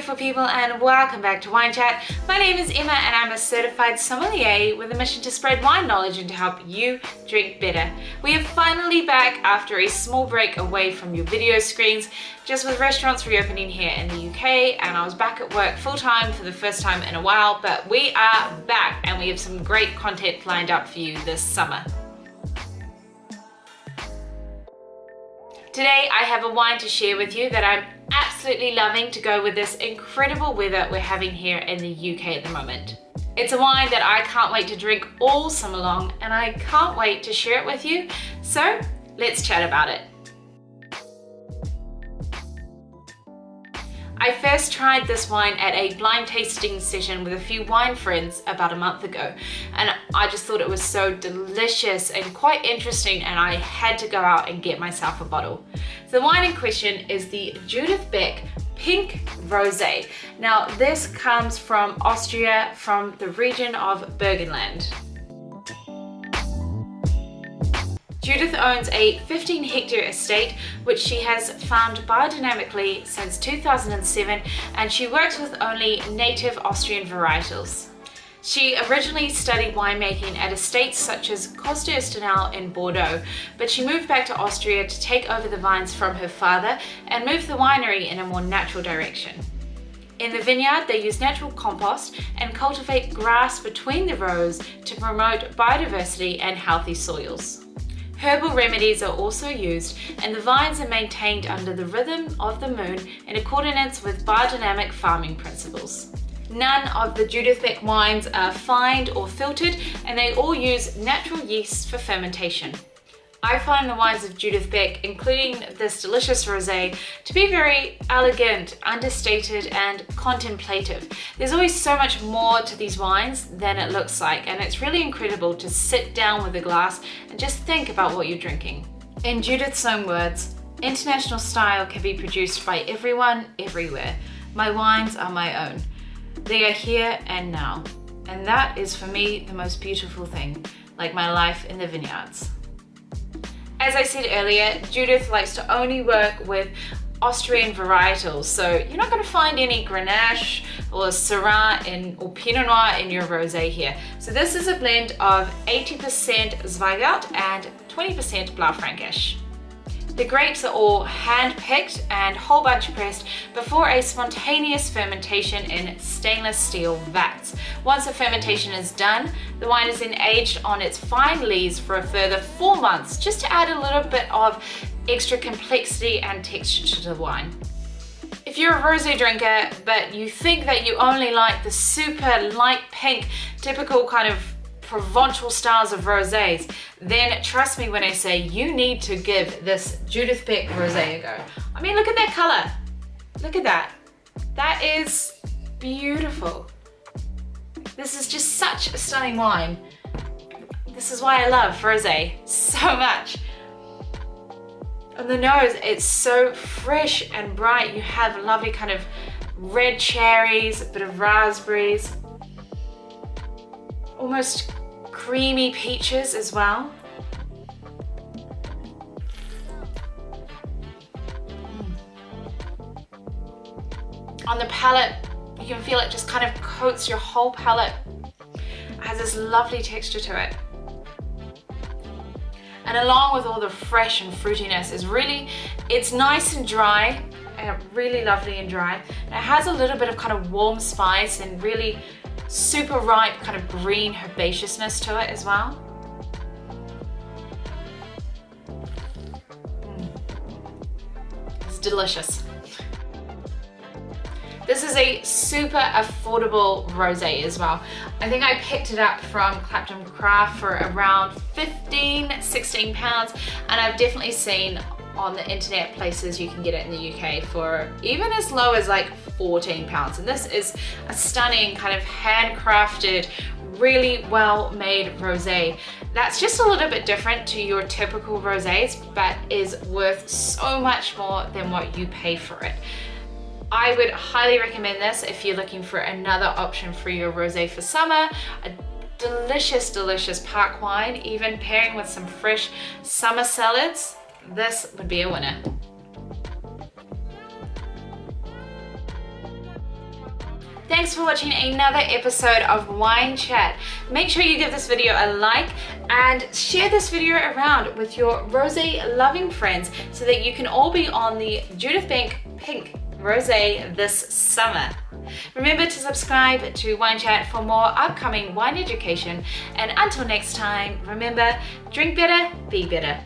beautiful people, and welcome back to Wine Chat. My name is Emma and I'm a certified sommelier with a mission to spread wine knowledge and to help you drink better. We are finally back after a small break away from your video screens, just with restaurants reopening here in the UK, and I was back at work full time for the first time in a while, but we are back and we have some great content lined up for you this summer. Today I have a wine to share with you that I'm absolutely loving to go with this incredible weather we're having here in the UK at the moment. It's a wine that I can't wait to drink all summer long, and I can't wait to share it with you. So let's chat about it. I first tried this wine at a blind tasting session with a few wine friends about a month ago, and I just thought it was so delicious and quite interesting, and I had to go out and get myself a bottle. So the wine in question is the Judith Beck Pink Rosé. Now this comes from Austria, from the region of Burgenland. Judith owns a 15-hectare estate, which she has farmed biodynamically since 2007, and she works with only native Austrian varietals. She originally studied winemaking at estates such as Costa Estanal in Bordeaux, but she moved back to Austria to take over the vines from her father and move the winery in a more natural direction. In the vineyard, they use natural compost and cultivate grass between the rows to promote biodiversity and healthy soils. Herbal remedies are also used, and the vines are maintained under the rhythm of the moon in accordance with biodynamic farming principles. None of the Judith Beck wines are fined or filtered, and they all use natural yeast for fermentation. I find the wines of Judith Beck, including this delicious rosé, to be very elegant, understated, and contemplative. There's always so much more to these wines than it looks like, and it's really incredible to sit down with a glass and just think about what you're drinking. In Judith's own words, international style can be produced by everyone, everywhere. My wines are my own. They are here and now. And that is for me the most beautiful thing, like my life in the vineyards. As I said earlier, Judith likes to only work with Austrian varietals, so you're not going to find any Grenache or Syrah or Pinot Noir in your rosé here. So this is a blend of 80% Zweigart and 20% Blaufränkisch. The grapes are all hand-picked and whole bunch pressed before a spontaneous fermentation in stainless steel vats. Once the fermentation is done, the wine is then aged on its fine lees for a further 4 months, just to add a little bit of extra complexity and texture to the wine. If you're a rosé drinker, but you think that you only like the super light pink, typical kind of Provençal styles of rosés, then trust me when I say you need to give this Judith Beck rosé a go. I mean, look at that color. Look at that. That is beautiful. This is just such a stunning wine. This is why I love rosé so much. On the nose, it's so fresh and bright. You have lovely kind of red cherries, a bit of raspberries, almost creamy peaches as well. On the palate, you can feel it just kind of coats your whole palate. It has this lovely texture to it. And along with all the fresh and fruitiness is really, it's nice and dry, and really lovely and dry. And it has a little bit of kind of warm spice and really super ripe kind of green herbaceousness to it as well. It's delicious. This is a super affordable rosé as well. I think I picked it up from Clapton Craft for around 16 pounds, and I've definitely seen on the internet places you can get it in the UK for even as low as like 14 pounds. And this is a stunning kind of handcrafted, really well made rosé that's just a little bit different to your typical rosés, but is worth so much more than what you pay for it. I would highly recommend this if you're looking for another option for your rosé for summer. A delicious park wine, even pairing with some fresh summer salads. This would be a winner. Thanks for watching another episode of Wine Chat. Make sure you give this video a like and share this video around with your rosé loving friends so that you can all be on the Judith Beck Pink Rosé this summer. Remember to subscribe to Wine Chat for more upcoming wine education, and until next time, remember, drink better, be better.